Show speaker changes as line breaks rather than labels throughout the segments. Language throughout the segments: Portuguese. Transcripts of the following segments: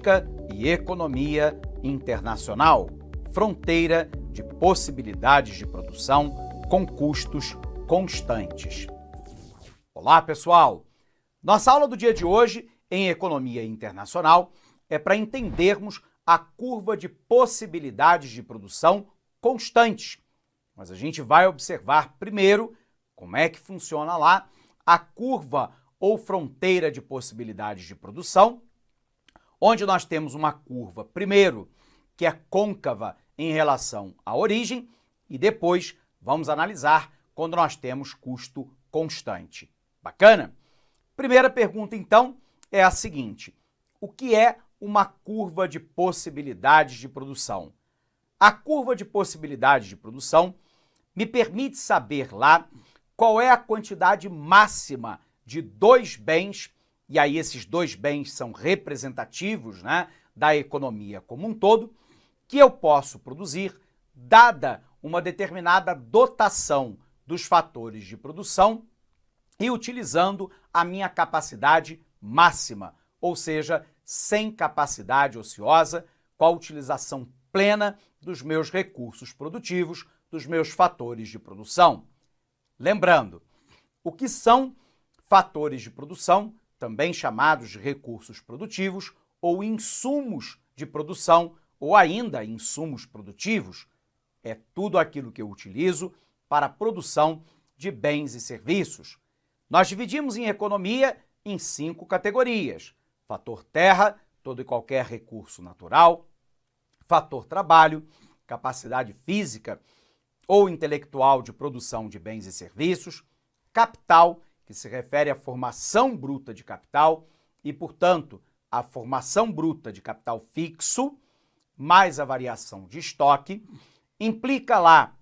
Política e Economia Internacional, fronteira de possibilidades de produção com custos constantes. Olá, pessoal! Nossa aula do dia de hoje em Economia Internacional é para entendermos a curva de possibilidades de produção constantes. Mas a gente vai observar primeiro como é que funciona lá a curva ou fronteira de possibilidades de produção, onde nós temos uma curva, primeiro, que é côncava em relação à origem, e depois vamos analisar quando nós temos custo constante. Bacana? Primeira pergunta, então, é a seguinte: o que é uma curva de possibilidades de produção? A curva de possibilidades de produção me permite saber lá qual é a quantidade máxima de dois bens, e aí esses dois bens são representativos, né, da economia como um todo, que eu posso produzir, dada uma determinada dotação dos fatores de produção e utilizando a minha capacidade máxima, ou seja, sem capacidade ociosa, com a utilização plena dos meus recursos produtivos, dos meus fatores de produção. Lembrando, o que são fatores de produção, também chamados de recursos produtivos ou insumos de produção, ou ainda insumos produtivos, é tudo aquilo que eu utilizo para a produção de bens e serviços. Nós dividimos em economia em 5 categorias: fator terra, todo e qualquer recurso natural; fator trabalho, capacidade física ou intelectual de produção de bens e serviços; capital, que se refere à formação bruta de capital e, portanto, a formação bruta de capital fixo, mais a variação de estoque, implica lá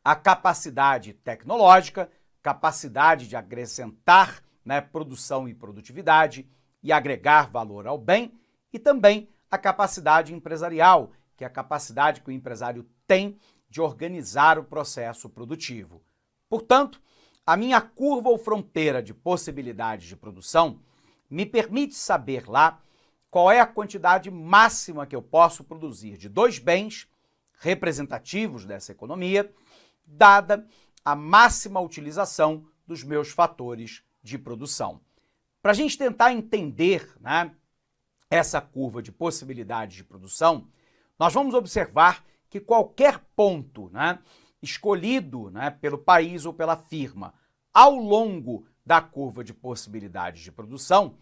a capacidade tecnológica, capacidade de acrescentar, né, produção e produtividade e agregar valor ao bem, e também a capacidade empresarial, que é a capacidade que o empresário tem de organizar o processo produtivo. Portanto, a minha curva ou fronteira de possibilidades de produção me permite saber lá qual é a quantidade máxima que eu posso produzir de dois bens representativos dessa economia, dada a máxima utilização dos meus fatores de produção. Para a gente tentar entender, né, essa curva de possibilidades de produção, nós vamos observar que qualquer ponto, né, escolhido, né, pelo país ou pela firma ao longo da curva de possibilidades de produção,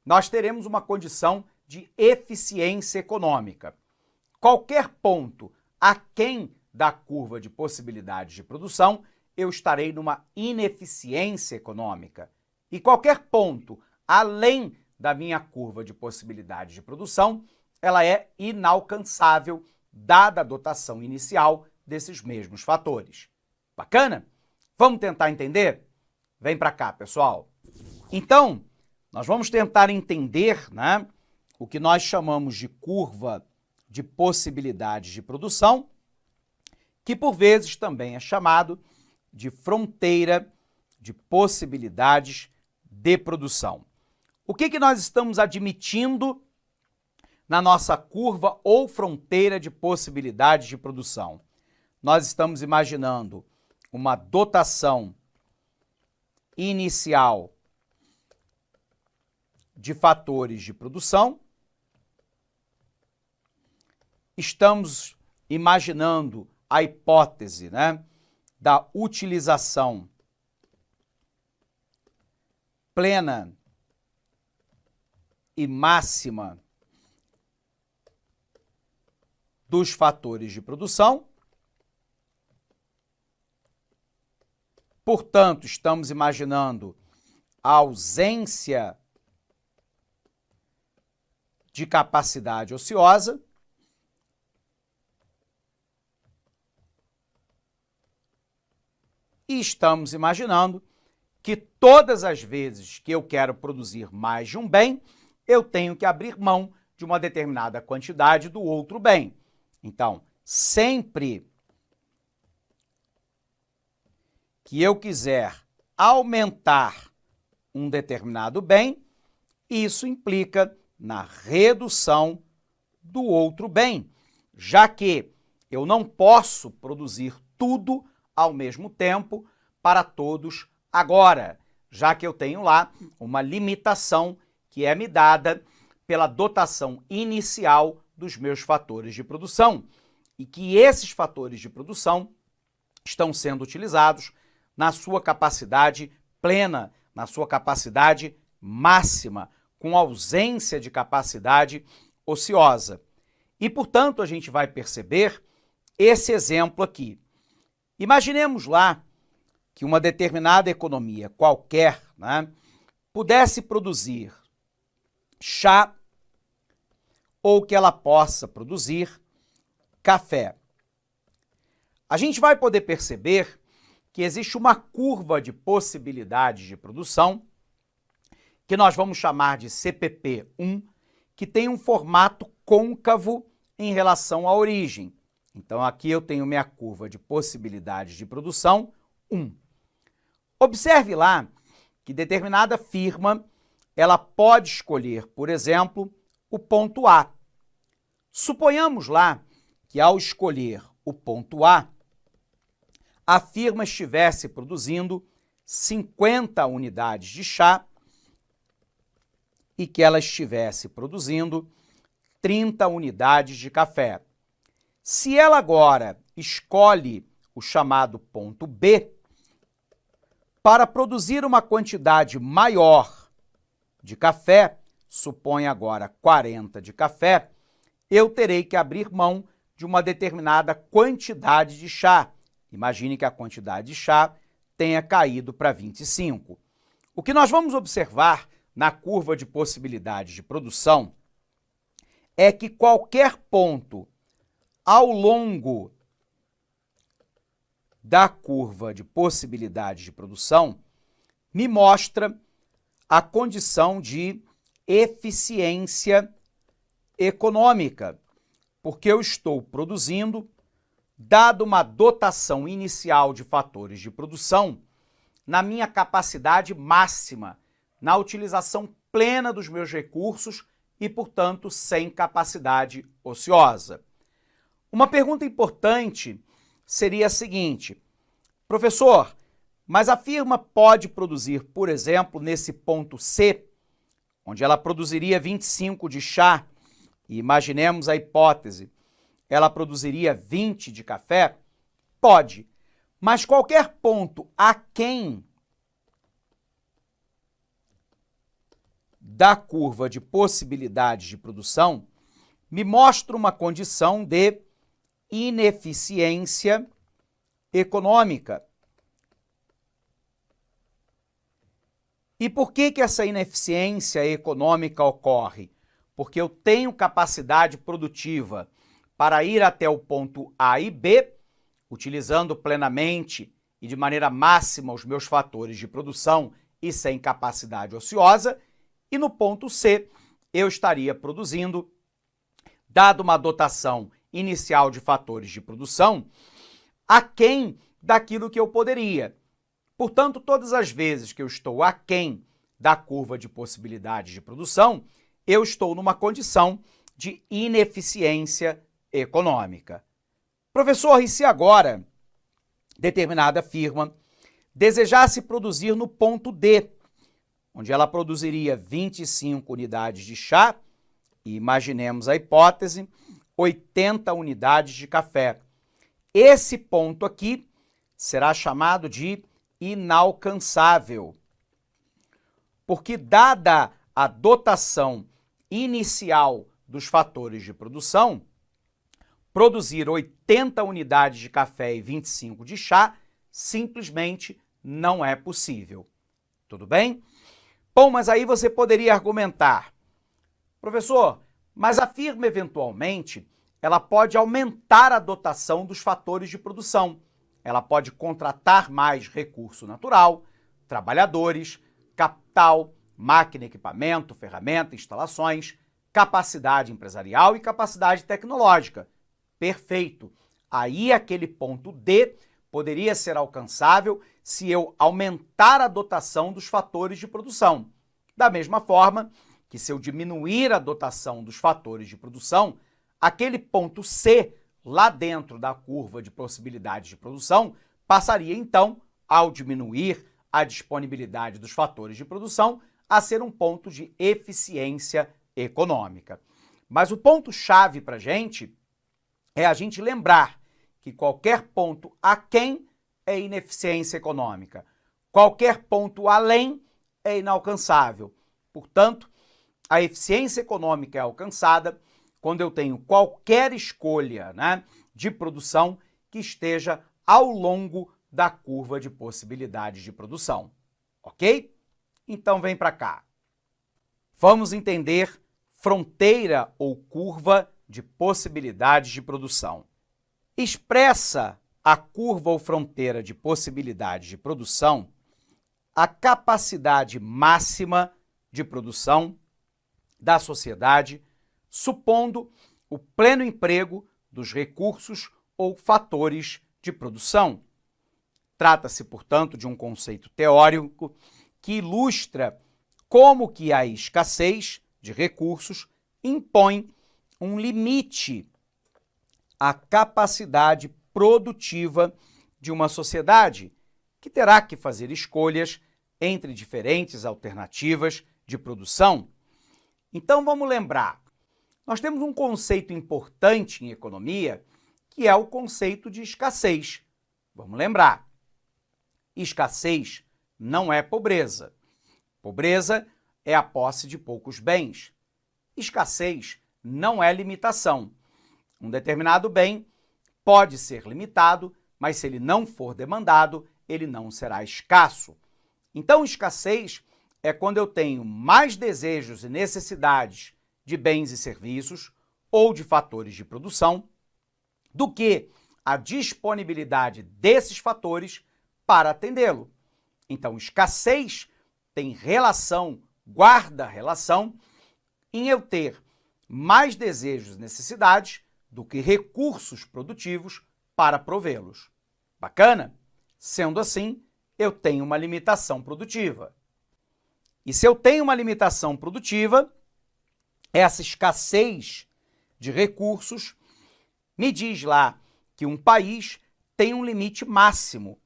nós teremos uma condição de eficiência econômica. Qualquer ponto aquém da curva de possibilidades de produção, eu estarei numa ineficiência econômica. E qualquer ponto além da minha curva de possibilidades de produção, ela é inalcançável, dada a dotação inicial desses mesmos fatores. Bacana? Vamos tentar entender? Vem para cá, pessoal. Então, nós vamos tentar entender, né, o que nós chamamos de curva de possibilidades de produção, que por vezes também é chamado de fronteira de possibilidades de produção. O que nós estamos admitindo na nossa curva ou fronteira de possibilidades de produção? Nós estamos imaginando uma dotação inicial de fatores de produção. Estamos imaginando a hipótese, né, da utilização plena e máxima dos fatores de produção. Portanto, estamos imaginando a ausência de capacidade ociosa. E estamos imaginando que todas as vezes que eu quero produzir mais de um bem, eu tenho que abrir mão de uma determinada quantidade do outro bem. Então, sempre que eu quiser aumentar um determinado bem, isso implica na redução do outro bem, já que eu não posso produzir tudo ao mesmo tempo para todos agora, já que eu tenho lá uma limitação que é me dada pela dotação inicial dos meus fatores de produção e que esses fatores de produção estão sendo utilizados na sua capacidade plena, na sua capacidade máxima, com ausência de capacidade ociosa. E, portanto, a gente vai perceber esse exemplo aqui. Imaginemos lá que uma determinada economia qualquer, né, pudesse produzir chá ou que ela possa produzir café. A gente vai poder perceber que existe uma curva de possibilidades de produção, que nós vamos chamar de CPP1, que tem um formato côncavo em relação à origem. Então, aqui eu tenho minha curva de possibilidades de produção 1. Observe lá que determinada firma ela pode escolher, por exemplo, o ponto A. Suponhamos lá que ao escolher o ponto A, a firma estivesse produzindo 50 unidades de chá e que ela estivesse produzindo 30 unidades de café. Se ela agora escolhe o chamado ponto B, para produzir uma quantidade maior de café, suponha agora 40 de café, eu terei que abrir mão de uma determinada quantidade de chá. Imagine que a quantidade de chá tenha caído para 25. O que nós vamos observar na curva de possibilidades de produção é que qualquer ponto ao longo da curva de possibilidades de produção me mostra a condição de eficiência econômica, porque eu estou produzindo, dado uma dotação inicial de fatores de produção, na minha capacidade máxima, na utilização plena dos meus recursos e, portanto, sem capacidade ociosa. Uma pergunta importante seria a seguinte: professor, mas a firma pode produzir, por exemplo, nesse ponto C, onde ela produziria 25 de chá, e imaginemos a hipótese, ela produziria 20 de café? Pode, mas qualquer ponto aquém da curva de possibilidades de produção me mostra uma condição de ineficiência econômica. E por que essa ineficiência econômica ocorre? Porque eu tenho capacidade produtiva para ir até o ponto A e B, utilizando plenamente e de maneira máxima os meus fatores de produção e sem capacidade ociosa, e no ponto C eu estaria produzindo, dado uma dotação inicial de fatores de produção, aquém daquilo que eu poderia. Portanto, todas as vezes que eu estou aquém da curva de possibilidades de produção, eu estou numa condição de ineficiência econômica. Professor, e se agora determinada firma desejasse produzir no ponto D, onde ela produziria 25 unidades de chá e, imaginemos a hipótese, 80 unidades de café. Esse ponto aqui será chamado de inalcançável, porque dada a dotação inicial dos fatores de produção, produzir 80 unidades de café e 25 de chá simplesmente não é possível. Tudo bem? Bom, mas aí você poderia argumentar: professor, mas a firma eventualmente ela pode aumentar a dotação dos fatores de produção. Ela pode contratar mais recurso natural, trabalhadores, capital, máquina, equipamento, ferramenta, instalações, capacidade empresarial e capacidade tecnológica. Perfeito. Aí aquele ponto D poderia ser alcançável se eu aumentar a dotação dos fatores de produção. Da mesma forma que se eu diminuir a dotação dos fatores de produção, aquele ponto C, lá dentro da curva de possibilidades de produção, passaria então, ao diminuir a disponibilidade dos fatores de produção, a ser um ponto de eficiência econômica. Mas o ponto-chave para a gente é a gente lembrar que qualquer ponto aquém é ineficiência econômica, qualquer ponto além é inalcançável. Portanto, a eficiência econômica é alcançada quando eu tenho qualquer escolha, de produção que esteja ao longo da curva de possibilidades de produção, ok? Então vem para cá. Vamos entender fronteira ou curva de possibilidades de produção. Expressa a curva ou fronteira de possibilidades de produção a capacidade máxima de produção da sociedade, supondo o pleno emprego dos recursos ou fatores de produção. Trata-se, portanto, de um conceito teórico que ilustra como que a escassez de recursos impõe um limite à capacidade produtiva de uma sociedade, que terá que fazer escolhas entre diferentes alternativas de produção. Então vamos lembrar, nós temos um conceito importante em economia, que é o conceito de escassez. Vamos lembrar, escassez não é pobreza. Pobreza é a posse de poucos bens. Escassez não é limitação. Um determinado bem pode ser limitado, mas se ele não for demandado, ele não será escasso. Então, escassez é quando eu tenho mais desejos e necessidades de bens e serviços ou de fatores de produção do que a disponibilidade desses fatores para atendê-lo. Então, escassez tem relação, guarda relação, em eu ter mais desejos e necessidades do que recursos produtivos para provê-los. Bacana? Sendo assim, eu tenho uma limitação produtiva. E se eu tenho uma limitação produtiva, essa escassez de recursos me diz lá que um país tem um limite máximo,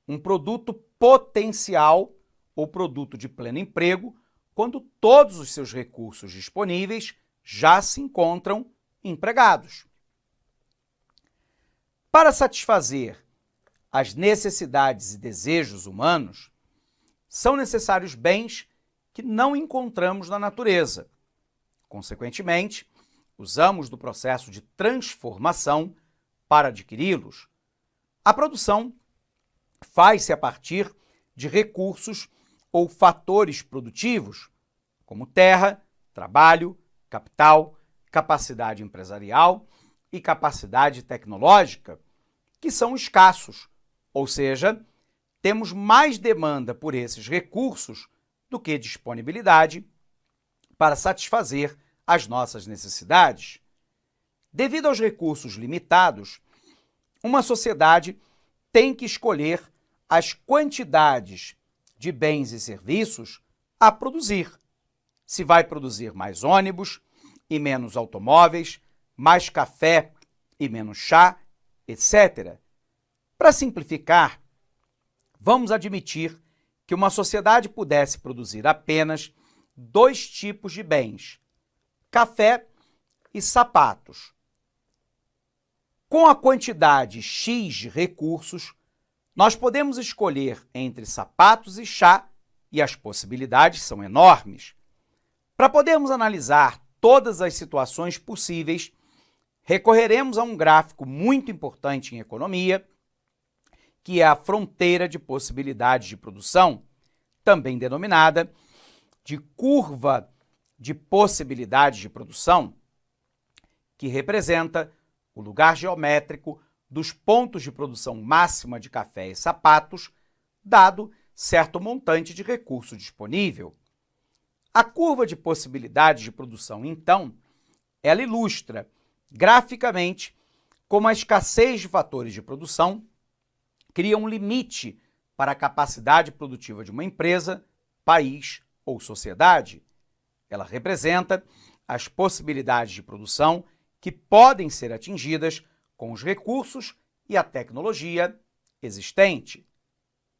um produto potencial ou produto de pleno emprego, quando todos os seus recursos disponíveis já se encontram empregados. Para satisfazer as necessidades e desejos humanos, são necessários bens que não encontramos na natureza. Consequentemente, usamos do processo de transformação para adquiri-los. A produção faz-se a partir de recursos ou fatores produtivos, como terra, trabalho, capital, capacidade empresarial e capacidade tecnológica, que são escassos, ou seja, temos mais demanda por esses recursos do que disponibilidade para satisfazer as nossas necessidades. Devido aos recursos limitados, uma sociedade tem que escolher as quantidades de bens e serviços a produzir. Se vai produzir mais ônibus e menos automóveis, mais café e menos chá, etc. Para simplificar, vamos admitir que uma sociedade pudesse produzir apenas 2 tipos de bens, café e sapatos. Com a quantidade X de recursos, nós podemos escolher entre sapatos e chá, e as possibilidades são enormes. Para podermos analisar todas as situações possíveis, recorreremos a um gráfico muito importante em economia, que é a fronteira de possibilidades de produção, também denominada de curva de possibilidades de produção, que representa o lugar geométrico dos pontos de produção máxima de café e sapatos, dado certo montante de recurso disponível. A curva de possibilidades de produção, então, ela ilustra graficamente como a escassez de fatores de produção cria um limite para a capacidade produtiva de uma empresa, país ou sociedade. Ela representa as possibilidades de produção que podem ser atingidas com os recursos e a tecnologia existente.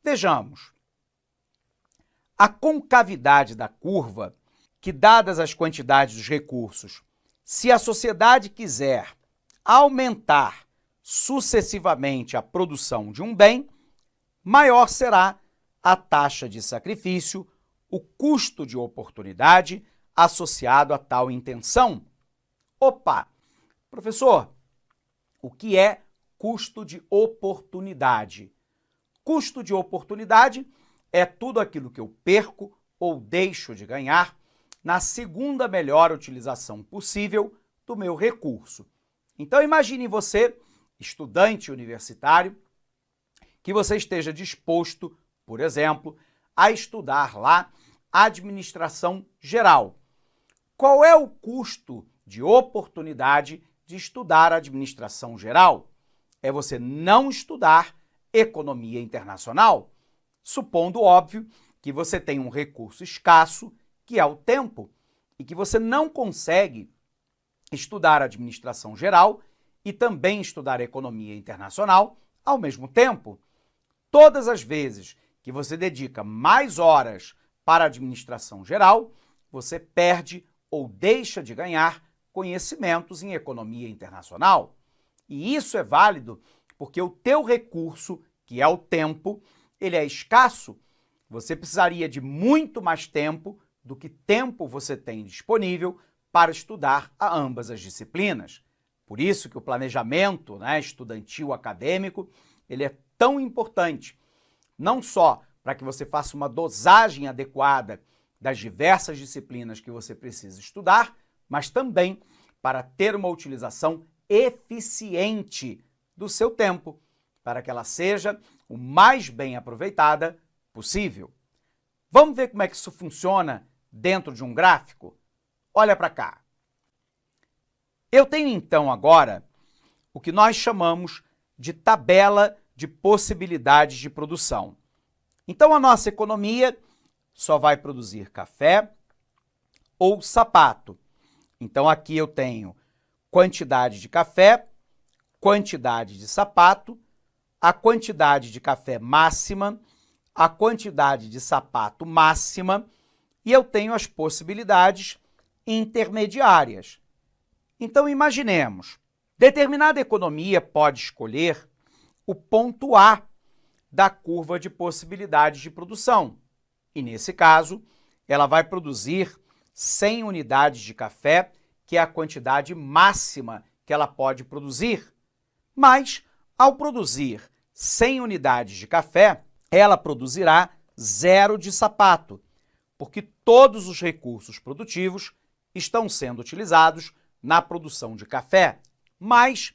Vejamos. A concavidade da curva, que dadas as quantidades dos recursos, se a sociedade quiser aumentar sucessivamente a produção de um bem, maior será a taxa de sacrifício, o custo de oportunidade associado a tal intenção. Opa! Professor, o que é custo de oportunidade? Custo de oportunidade é tudo aquilo que eu perco ou deixo de ganhar na segunda melhor utilização possível do meu recurso. Então imagine você, estudante universitário, que você esteja disposto, por exemplo, a estudar lá administração geral. Qual é o custo de oportunidade de estudar administração geral? É você não estudar economia internacional, supondo, óbvio, que você tem um recurso escasso, que é o tempo, e que você não consegue estudar administração geral e também estudar economia internacional ao mesmo tempo. Todas as vezes que você dedica mais horas para a administração geral, você perde ou deixa de ganhar conhecimentos em economia internacional. E isso é válido porque o teu recurso, que é o tempo, ele é escasso. Você precisaria de muito mais tempo do que tempo você tem disponível para estudar a ambas as disciplinas. Por isso que o planejamento, estudantil acadêmico, ele é tão importante, não só para que você faça uma dosagem adequada das diversas disciplinas que você precisa estudar, mas também para ter uma utilização eficiente do seu tempo, para que ela seja o mais bem aproveitada possível. Vamos ver como é que isso funciona dentro de um gráfico? Olha para cá. Eu tenho então agora o que nós chamamos de tabela de possibilidades de produção. Então a nossa economia só vai produzir café ou sapato. Então aqui eu tenho quantidade de café, quantidade de sapato, a quantidade de café máxima, a quantidade de sapato máxima, e eu tenho as possibilidades intermediárias. Então imaginemos, determinada economia pode escolher o ponto A da curva de possibilidades de produção. E nesse caso, ela vai produzir 100 unidades de café, que é a quantidade máxima que ela pode produzir. Mas, ao produzir 100 unidades de café, ela produzirá 0 de sapato, porque todos os recursos produtivos estão sendo utilizados na produção de café. Mas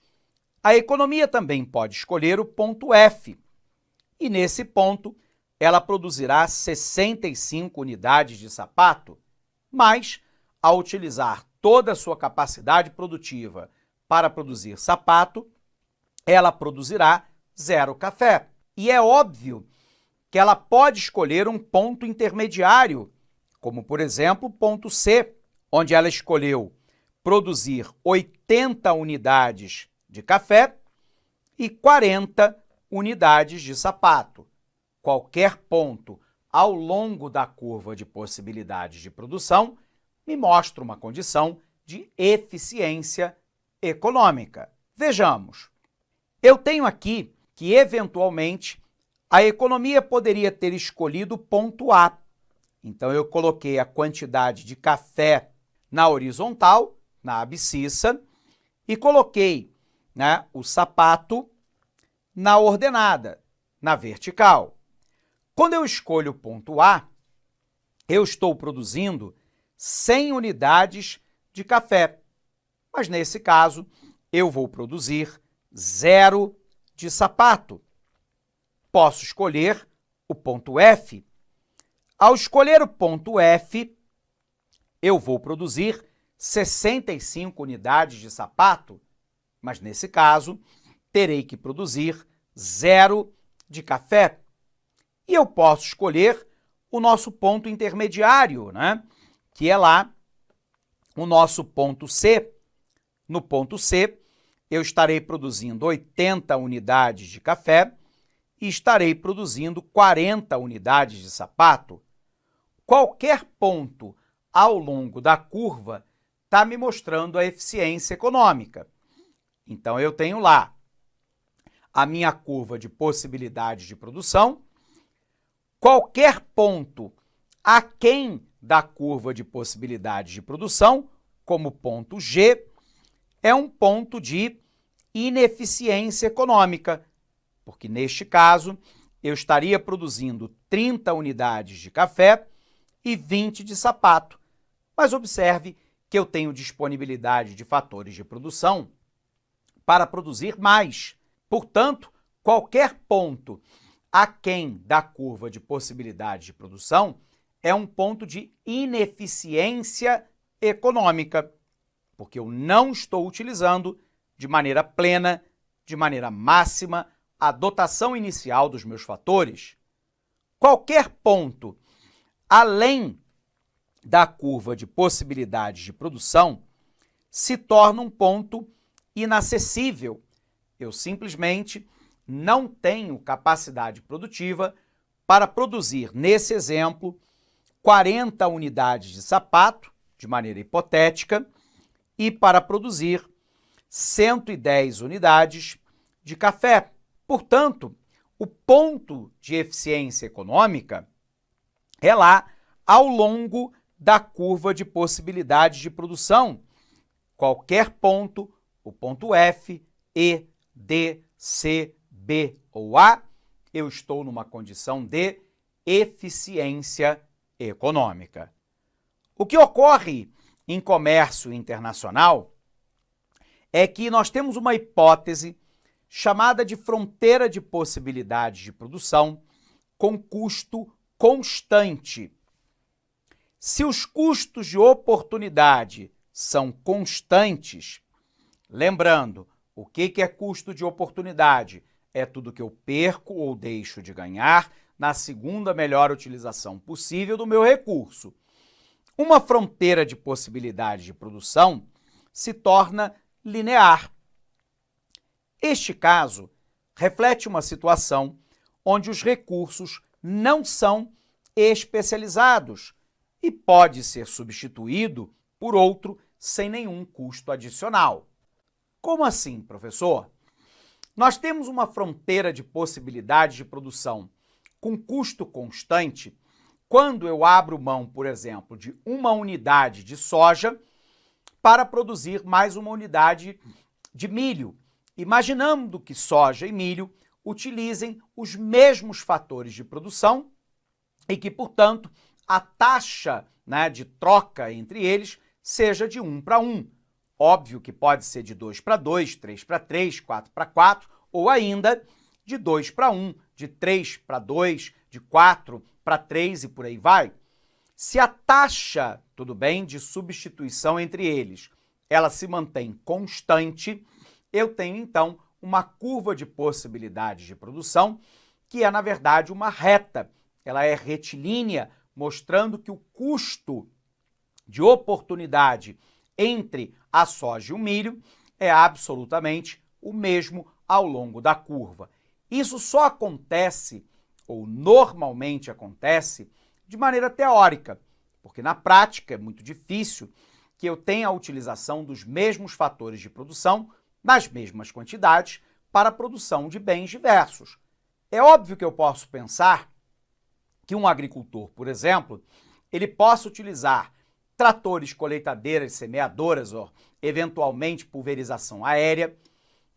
a economia também pode escolher o ponto F, e nesse ponto ela produzirá 65 unidades de sapato, mas ao utilizar toda a sua capacidade produtiva para produzir sapato, ela produzirá 0 café. E é óbvio que ela pode escolher um ponto intermediário, como por exemplo o ponto C, onde ela escolheu produzir 80 unidades de café e 40 unidades de sapato. Qualquer ponto ao longo da curva de possibilidades de produção me mostra uma condição de eficiência econômica. Vejamos, eu tenho aqui que, eventualmente, a economia poderia ter escolhido o ponto A. Então, eu coloquei a quantidade de café na horizontal, na abscissa, e coloquei o sapato na ordenada, na vertical. Quando eu escolho o ponto A, eu estou produzindo 100 unidades de café, mas nesse caso eu vou produzir 0 de sapato. Posso escolher o ponto F. Ao escolher o ponto F, eu vou produzir 65 unidades de sapato, mas nesse caso terei que produzir 0 de café. E eu posso escolher o nosso ponto intermediário, que é lá o nosso ponto C. No ponto C, eu estarei produzindo 80 unidades de café e estarei produzindo 40 unidades de sapato. Qualquer ponto ao longo da curva está me mostrando a eficiência econômica. Então, eu tenho lá a minha curva de possibilidades de produção. Qualquer ponto aquém da curva de possibilidades de produção, como ponto G, é um ponto de ineficiência econômica, porque neste caso eu estaria produzindo 30 unidades de café e 20 de sapato. Mas observe que eu tenho disponibilidade de fatores de produção para produzir mais. Portanto, qualquer ponto aquém da curva de possibilidade de produção é um ponto de ineficiência econômica, porque eu não estou utilizando de maneira plena, de maneira máxima, a dotação inicial dos meus fatores. Qualquer ponto além da curva de possibilidades de produção se torna um ponto inacessível. Eu simplesmente não tenho capacidade produtiva para produzir, nesse exemplo, 40 unidades de sapato, de maneira hipotética, e para produzir 110 unidades de café. Portanto, o ponto de eficiência econômica é lá ao longo da curva de possibilidades de produção. Qualquer ponto, o ponto F, E, D, C, B ou A, eu estou numa condição de eficiência econômica. O que ocorre em comércio internacional é que nós temos uma hipótese chamada de fronteira de possibilidades de produção com custo constante. Se os custos de oportunidade são constantes, lembrando, o que é custo de oportunidade? É tudo que eu perco ou deixo de ganhar na segunda melhor utilização possível do meu recurso. Uma fronteira de possibilidade de produção se torna linear. Este caso reflete uma situação onde os recursos não são especializados e pode ser substituído por outro sem nenhum custo adicional. Como assim, professor? Nós temos uma fronteira de possibilidades de produção com custo constante quando eu abro mão, por exemplo, de uma unidade de soja para produzir mais uma unidade de milho, imaginando que soja e milho utilizem os mesmos fatores de produção e que, portanto, a taxa, de troca entre eles seja de 1 para 1. Óbvio que pode ser de 2 para 2, 3 para 3, 4 para 4, ou ainda de 2 para 1, de 3 para 2, de 4 para 3 e por aí vai. Se a taxa, tudo bem, de substituição entre eles, ela se mantém constante, eu tenho então uma curva de possibilidades de produção que é, na verdade, uma reta. Ela é retilínea, mostrando que o custo de oportunidade entre a soja e o milho é absolutamente o mesmo ao longo da curva. Isso só acontece, ou normalmente acontece, de maneira teórica, porque na prática é muito difícil que eu tenha a utilização dos mesmos fatores de produção nas mesmas quantidades para a produção de bens diversos. É óbvio que eu posso pensar que um agricultor, por exemplo, ele possa utilizar tratores, colheitadeiras, semeadoras ou, eventualmente, pulverização aérea,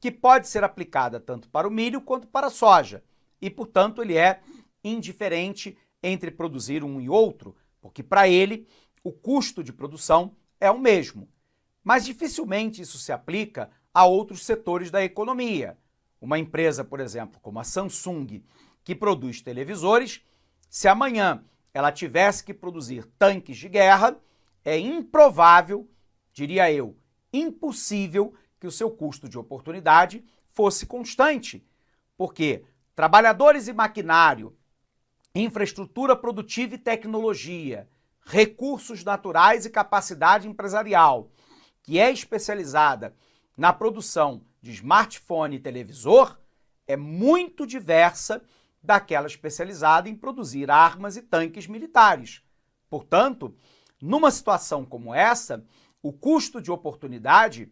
que pode ser aplicada tanto para o milho quanto para a soja. E, portanto, ele é indiferente entre produzir um e outro, porque para ele o custo de produção é o mesmo. Mas dificilmente isso se aplica a outros setores da economia. Uma empresa, por exemplo, como a Samsung, que produz televisores, se amanhã ela tivesse que produzir tanques de guerra, é improvável, diria eu, impossível que o seu custo de oportunidade fosse constante, porque trabalhadores e maquinário, infraestrutura produtiva e tecnologia, Recursos Naturais e Capacidade Empresarial, que é especializada na produção de smartphone e televisor, é muito diversa daquela especializada em produzir armas e tanques militares. Portanto, numa situação como essa, o custo de oportunidade,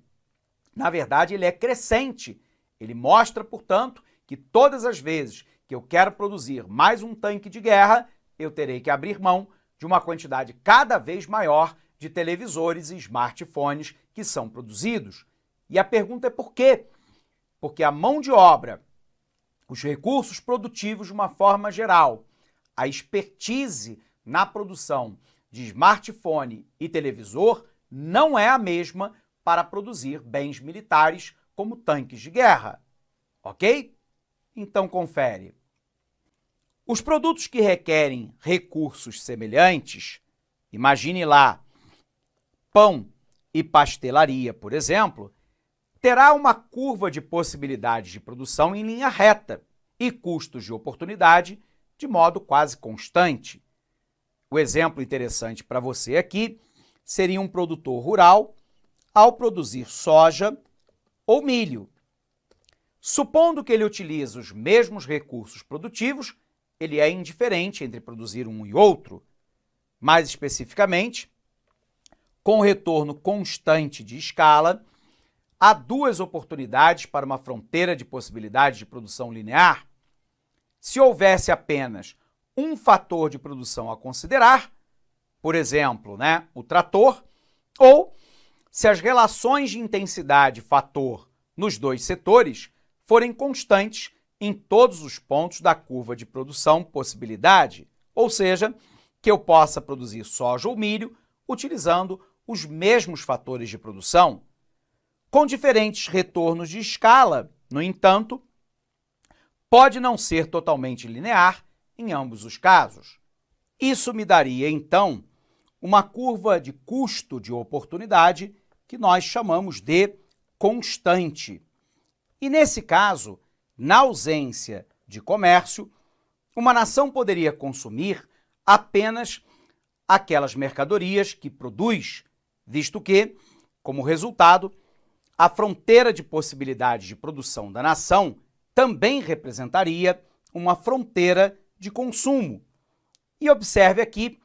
na verdade, ele é crescente. Ele mostra, portanto, que todas as vezes que eu quero produzir mais um tanque de guerra, eu terei que abrir mão de uma quantidade cada vez maior de televisores e smartphones que são produzidos. E a pergunta é por quê? Porque a mão de obra, os recursos produtivos de uma forma geral, a expertise na produção de smartphone e televisor não é a mesma para produzir bens militares como tanques de guerra. Ok? Então confere. Os produtos que requerem recursos semelhantes, imagine lá, pão e pastelaria, por exemplo, terá uma curva de possibilidades de produção em linha reta e custos de oportunidade de modo quase constante. O exemplo interessante para você aqui seria um produtor rural ao produzir soja ou milho. Supondo que ele utilize os mesmos recursos produtivos, ele é indiferente entre produzir um e outro. Mais especificamente, com retorno constante de escala, há duas oportunidades para uma fronteira de possibilidades de produção linear. Se houvesse apenas um fator de produção a considerar, por exemplo, o trator, ou se as relações de intensidade fator nos dois setores forem constantes em todos os pontos da curva de produção possibilidade, ou seja, que eu possa produzir soja ou milho utilizando os mesmos fatores de produção. Com diferentes retornos de escala, no entanto, pode não ser totalmente linear em ambos os casos. Isso me daria, então, uma curva de custo de oportunidade que nós chamamos de constante. E nesse caso, na ausência de comércio, uma nação poderia consumir apenas aquelas mercadorias que produz, visto que, como resultado, a fronteira de possibilidades de produção da nação também representaria uma fronteira de consumo. E observe aqui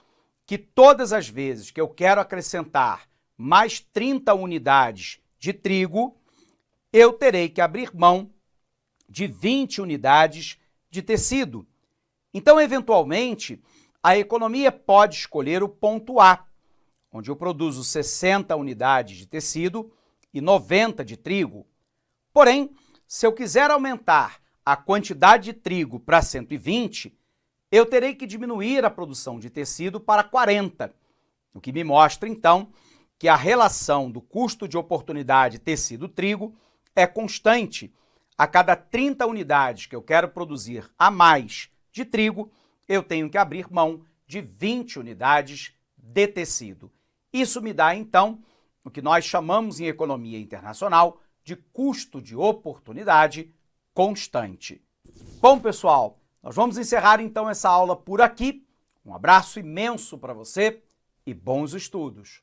que todas as vezes que eu quero acrescentar mais 30 unidades de trigo, eu terei que abrir mão de 20 unidades de tecido. Então, eventualmente, a economia pode escolher o ponto A, onde eu produzo 60 unidades de tecido e 90 de trigo. Porém, se eu quiser aumentar a quantidade de trigo para 120, eu terei que diminuir a produção de tecido para 40, o que me mostra, então, que a relação do custo de oportunidade tecido-trigo é constante. A cada 30 unidades que eu quero produzir a mais de trigo, eu tenho que abrir mão de 20 unidades de tecido. Isso me dá, então, o que nós chamamos em economia internacional de custo de oportunidade constante. Bom, pessoal, nós vamos encerrar então essa aula por aqui. Um abraço imenso para você e bons estudos!